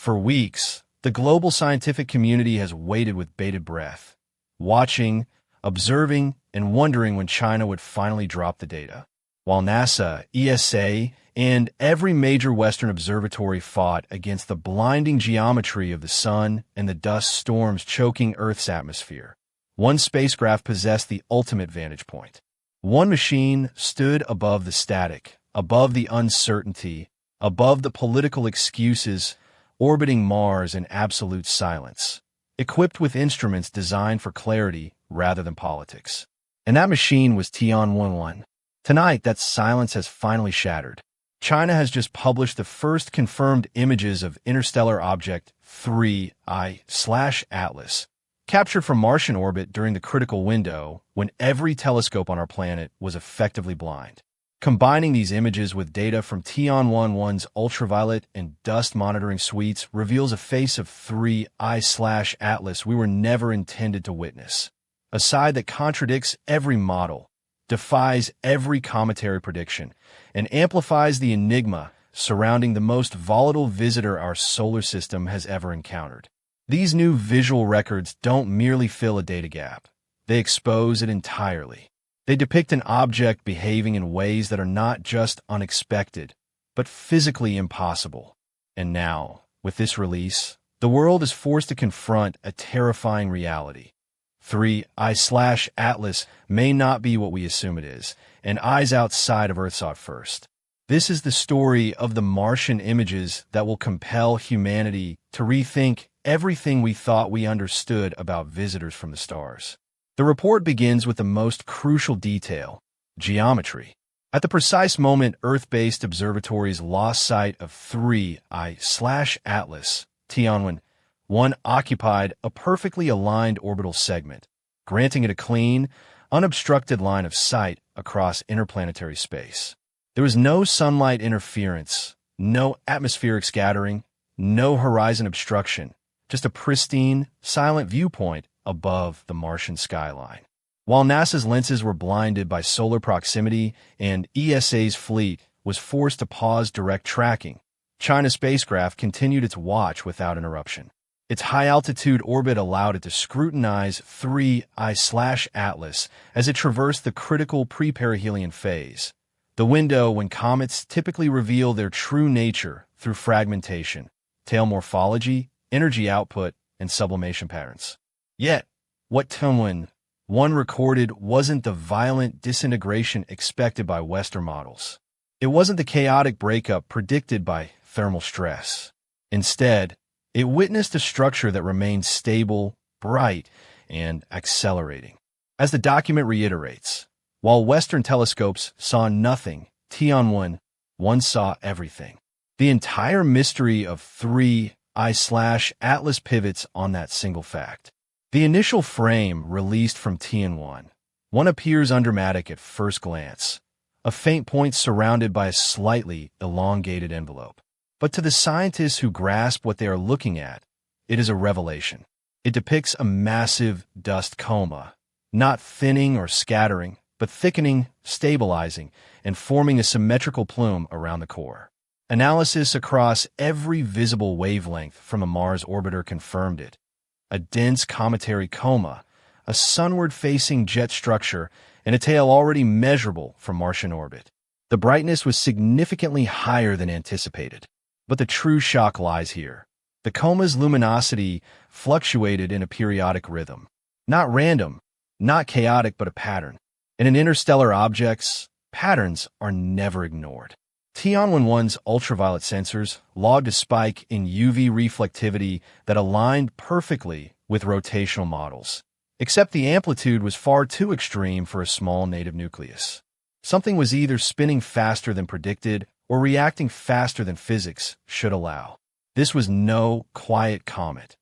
For weeks, the global scientific community has waited with bated breath, watching, observing, and wondering when China would finally drop the data. While NASA, ESA, and every major Western observatory fought against the blinding geometry of the sun and the dust storms choking Earth's atmosphere, one spacecraft possessed the ultimate vantage point. One machine stood above the static, above the uncertainty, above the political excuses, orbiting Mars in absolute silence, equipped with instruments designed for clarity rather than politics. And that machine was Tianwen-1. Tonight, that silence has finally shattered. China has just published the first confirmed images of interstellar object 3I/Atlas, captured from Martian orbit during the critical window when every telescope on our planet was effectively blind. Combining these images with data from Tianwen-1's ultraviolet and dust monitoring suites reveals a face of 3I/Atlas we were never intended to witness. A side that contradicts every model, defies every cometary prediction, and amplifies the enigma surrounding the most volatile visitor our solar system has ever encountered. These new visual records don't merely fill a data gap. They expose it entirely. They depict an object behaving in ways that are not just unexpected, but physically impossible. And now, with this release, the world is forced to confront a terrifying reality. 3I/Atlas may not be what we assume it is, and eyes outside of Earth saw it first. This is the story of the Martian images that will compel humanity to rethink everything we thought we understood about visitors from the stars. The report begins with the most crucial detail: geometry. At the precise moment Earth-based observatories lost sight of 3I/Atlas, Tianwen-1 occupied a perfectly aligned orbital segment, granting it a clean, unobstructed line of sight across interplanetary space. There was no sunlight interference, no atmospheric scattering, no horizon obstruction, just a pristine, silent viewpoint above the Martian skyline. While NASA's lenses were blinded by solar proximity and ESA's fleet was forced to pause direct tracking, China's spacecraft continued its watch without interruption. Its high-altitude orbit allowed it to scrutinize 3I/Atlas as it traversed the critical pre-perihelion phase, the window when comets typically reveal their true nature through fragmentation, tail morphology, energy output, and sublimation patterns. Yet, what Tianwen-1 recorded wasn't the violent disintegration expected by Western models. It wasn't the chaotic breakup predicted by thermal stress. Instead, it witnessed a structure that remained stable, bright, and accelerating. As the document reiterates, while Western telescopes saw nothing, Tianwen-1 saw everything. The entire mystery of 3I/Atlas pivots on that single fact. The initial frame released from Tianwen-1 appears undramatic at first glance, a faint point surrounded by a slightly elongated envelope. But to the scientists who grasp what they are looking at, it is a revelation. It depicts a massive dust coma, not thinning or scattering, but thickening, stabilizing, and forming a symmetrical plume around the core. Analysis across every visible wavelength from a Mars orbiter confirmed it. A dense cometary coma, a sunward-facing jet structure, and a tail already measurable from Martian orbit. The brightness was significantly higher than anticipated. But the true shock lies here. The coma's luminosity fluctuated in a periodic rhythm. Not random, not chaotic, but a pattern. And in interstellar objects, patterns are never ignored. Tianwen-1's ultraviolet sensors logged a spike in UV reflectivity that aligned perfectly with rotational models, except the amplitude was far too extreme for a small native nucleus. Something was either spinning faster than predicted or reacting faster than physics should allow. This was no quiet comet.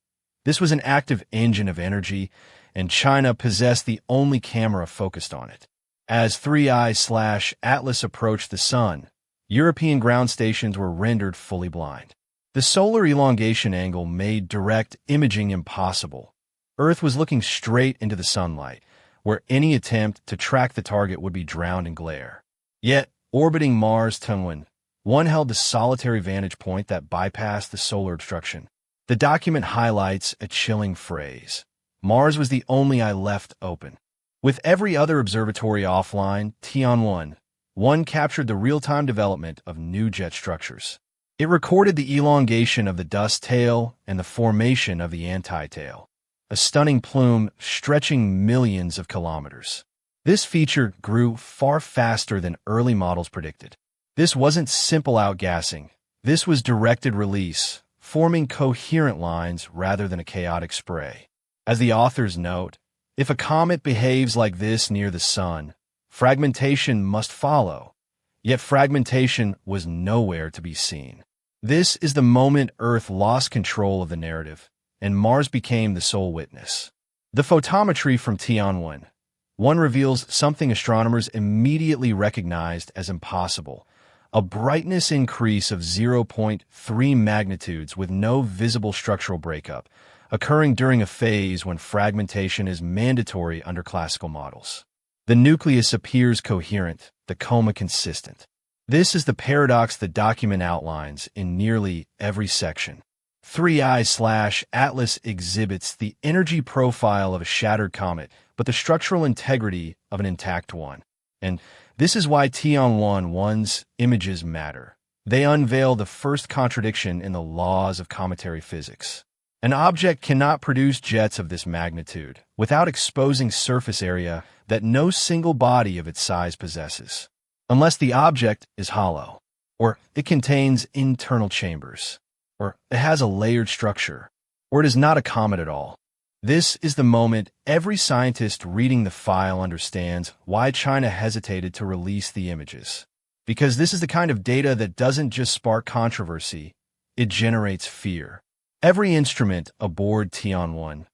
This was an active engine of energy, and China possessed the only camera focused on it. As 3I/Atlas approached the sun, European ground stations were rendered fully blind. The solar elongation angle made direct imaging impossible. Earth was looking straight into the sunlight, where any attempt to track the target would be drowned in glare. Yet, orbiting Mars, Tianwen-1 held the solitary vantage point that bypassed the solar obstruction. The document highlights a chilling phrase. Mars was the only eye left open. With every other observatory offline, Tianwen-1 captured the real-time development of new jet structures. It recorded the elongation of the dust tail and the formation of the anti-tail, a stunning plume stretching millions of kilometers. This feature grew far faster than early models predicted. This wasn't simple outgassing. This was directed release, forming coherent lines rather than a chaotic spray. As the authors note, if a comet behaves like this near the Sun, fragmentation must follow. Yet fragmentation was nowhere to be seen. This is the moment Earth lost control of the narrative, and Mars became the sole witness. The photometry from Tianwen-1 reveals something astronomers immediately recognized as impossible: a brightness increase of 0.3 magnitudes with no visible structural breakup, occurring during a phase when fragmentation is mandatory under classical models. The nucleus appears coherent, the coma consistent. This is the paradox the document outlines in nearly every section. 3I/Atlas exhibits the energy profile of a shattered comet, but the structural integrity of an intact one. And this is why Tianwen-1's images matter. They unveil the first contradiction in the laws of cometary physics. An object cannot produce jets of this magnitude without exposing surface area that no single body of its size possesses, unless the object is hollow, or it contains internal chambers, or it has a layered structure, or it is not a comet at all. This is the moment every scientist reading the file understands why China hesitated to release the images. Because this is the kind of data that doesn't just spark controversy, it generates fear. Every instrument aboard Tianwen-1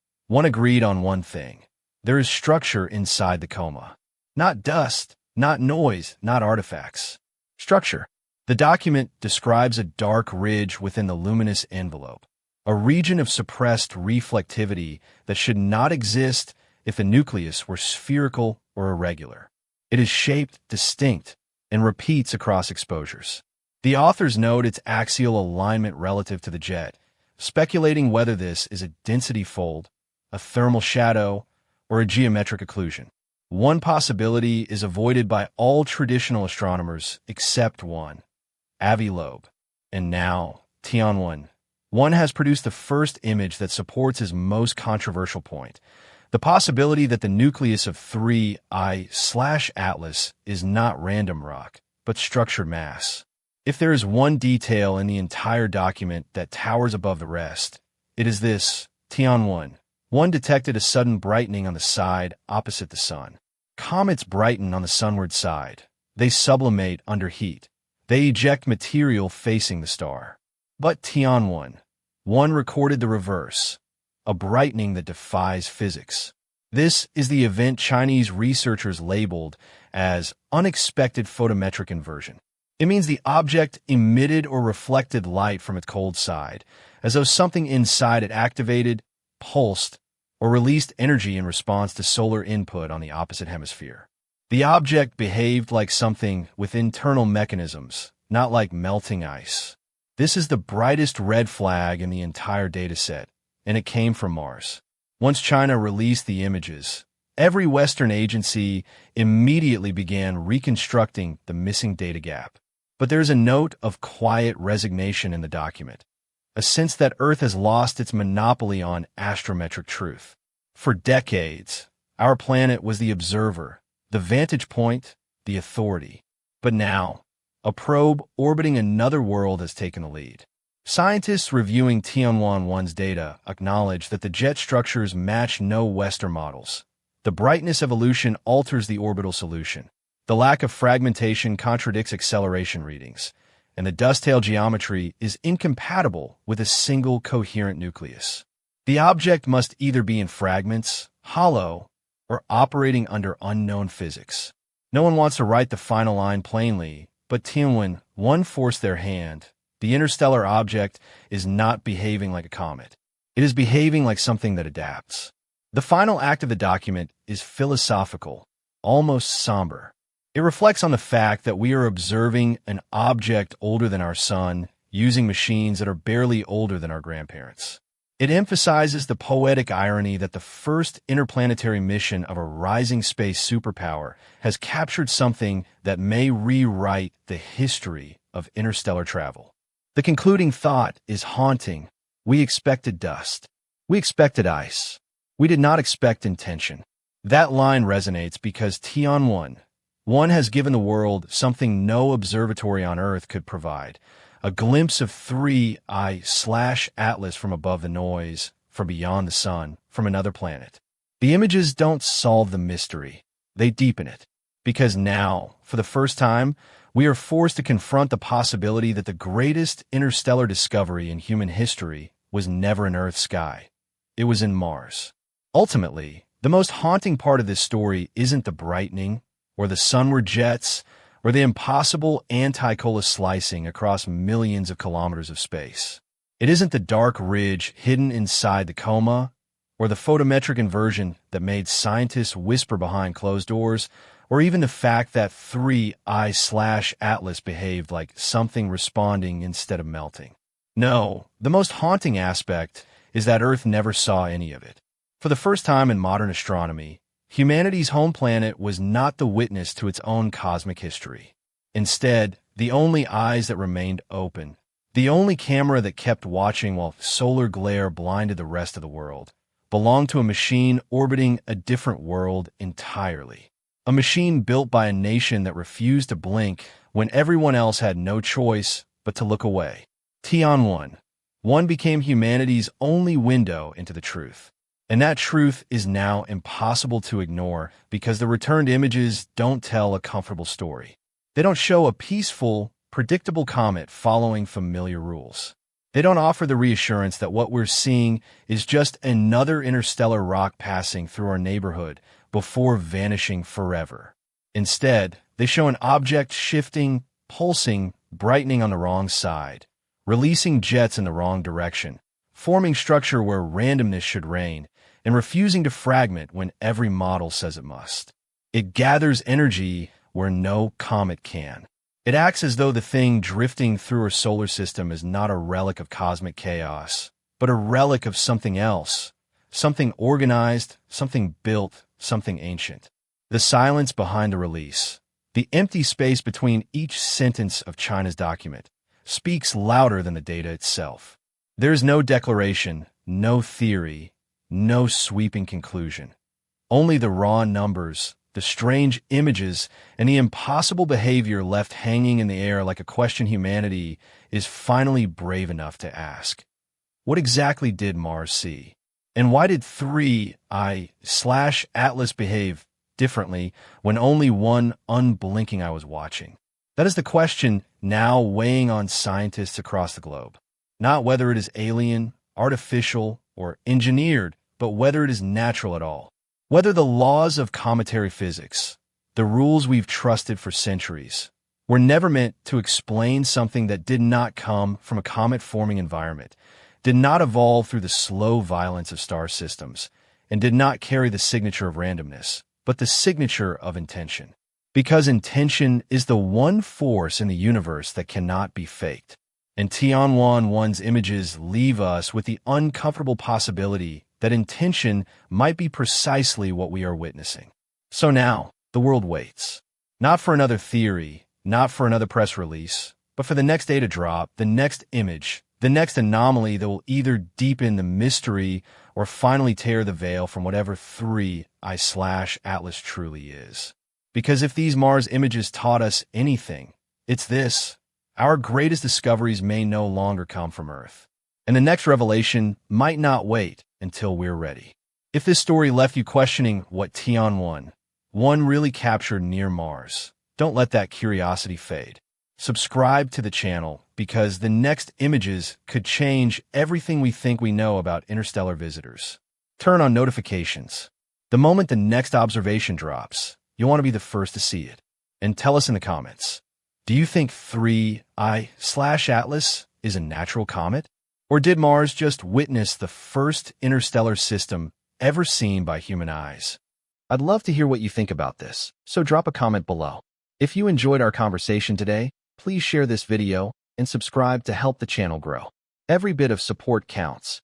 agreed on one thing: there is structure inside the coma. Not dust, not noise, not artifacts. Structure. The document describes a dark ridge within the luminous envelope, a region of suppressed reflectivity that should not exist if the nucleus were spherical or irregular. It is shaped, distinct, and repeats across exposures. The authors note its axial alignment relative to the jet, speculating whether this is a density fold, a thermal shadow, or a geometric occlusion. One possibility is avoided by all traditional astronomers except one, Avi Loeb. And now, Tianwen-1 has produced the first image that supports his most controversial point: the possibility that the nucleus of 3I/Atlas is not random rock, but structured mass. If there is one detail in the entire document that towers above the rest, it is this: Tianwen-1 detected a sudden brightening on the side opposite the Sun. Comets brighten on the sunward side. They sublimate under heat. They eject material facing the star. But Tianwen-1 recorded the reverse: a brightening that defies physics. This is the event Chinese researchers labeled as unexpected photometric inversion. It means the object emitted or reflected light from its cold side, as though something inside it activated, pulsed, or released energy in response to solar input on the opposite hemisphere. The object behaved like something with internal mechanisms, not like melting ice. This is the brightest red flag in the entire dataset, and it came from Mars. Once China released the images, every Western agency immediately began reconstructing the missing data gap. But there's a note of quiet resignation in the document, a sense that Earth has lost its monopoly on astrometric truth. For decades, our planet was the observer, the vantage point, the authority. But now, a probe orbiting another world has taken the lead. Scientists reviewing Tianwen-1's data acknowledge that the jet structures match no Western models. The brightness evolution alters the orbital solution. The lack of fragmentation contradicts acceleration readings, and the dust tail geometry is incompatible with a single coherent nucleus. The object must either be in fragments, hollow, or operating under unknown physics. No one wants to write the final line plainly, but Tianwen-1 forced their hand. The interstellar object is not behaving like a comet. It is behaving like something that adapts. The final act of the document is philosophical, almost somber. It reflects on the fact that we are observing an object older than our sun, using machines that are barely older than our grandparents. It emphasizes the poetic irony that the first interplanetary mission of a rising space superpower has captured something that may rewrite the history of interstellar travel. The concluding thought is haunting. We expected dust. We expected ice. We did not expect intention. That line resonates because Tian-1 has given the world something no observatory on Earth could provide. A glimpse of 3I/Atlas from above the noise, from beyond the sun, from another planet. The images don't solve the mystery. They deepen it. Because now, for the first time, we are forced to confront the possibility that the greatest interstellar discovery in human history was never in Earth's sky. It was in Mars. Ultimately, the most haunting part of this story isn't the brightening, or the sunward jets, or the impossible anti-cola slicing across millions of kilometers of space. It isn't the dark ridge hidden inside the coma, or the photometric inversion that made scientists whisper behind closed doors, or even the fact that 3I/Atlas behaved like something responding instead of melting. No, the most haunting aspect is that Earth never saw any of it. For the first time in modern astronomy, humanity's home planet was not the witness to its own cosmic history. Instead, the only eyes that remained open, the only camera that kept watching while solar glare blinded the rest of the world, belonged to a machine orbiting a different world entirely. A machine built by a nation that refused to blink when everyone else had no choice but to look away. Tian-1 became humanity's only window into the truth. And that truth is now impossible to ignore because the returned images don't tell a comfortable story. They don't show a peaceful, predictable comet following familiar rules. They don't offer the reassurance that what we're seeing is just another interstellar rock passing through our neighborhood before vanishing forever. Instead, they show an object shifting, pulsing, brightening on the wrong side, releasing jets in the wrong direction, forming structure where randomness should reign, and refusing to fragment when every model says it must. It gathers energy where no comet can. It acts as though the thing drifting through our solar system is not a relic of cosmic chaos, but a relic of something else, something organized, something built, something ancient. The silence behind the release, the empty space between each sentence of China's document, speaks louder than the data itself. There is no declaration, no theory, no sweeping conclusion. Only the raw numbers, the strange images, and the impossible behavior left hanging in the air like a question humanity is finally brave enough to ask. What exactly did Mars see? And why did 3I/Atlas behave differently when only one unblinking eye was watching? That is the question now weighing on scientists across the globe. Not whether it is alien, artificial, or engineered, but whether it is natural at all. Whether the laws of cometary physics, the rules we've trusted for centuries, were never meant to explain something that did not come from a comet-forming environment, did not evolve through the slow violence of star systems, and did not carry the signature of randomness, but the signature of intention. Because intention is the one force in the universe that cannot be faked. And Tian-1's images leave us with the uncomfortable possibility that intention might be precisely what we are witnessing. So now, the world waits. Not for another theory, not for another press release, but for the next data drop, the next image, the next anomaly that will either deepen the mystery or finally tear the veil from whatever 3I/Atlas truly is. Because if these Mars images taught us anything, it's this. Our greatest discoveries may no longer come from Earth. And the next revelation might not wait until we're ready. If this story left you questioning what Tian-1 really captured near Mars, don't let that curiosity fade. Subscribe to the channel because the next images could change everything we think we know about interstellar visitors. Turn on notifications. The moment the next observation drops, you'll want to be the first to see it. And tell us in the comments, do you think 3I/Atlas is a natural comet? Or did Mars just witness the first interstellar system ever seen by human eyes? I'd love to hear what you think about this, so drop a comment below. If you enjoyed our conversation today, please share this video and subscribe to help the channel grow. Every bit of support counts.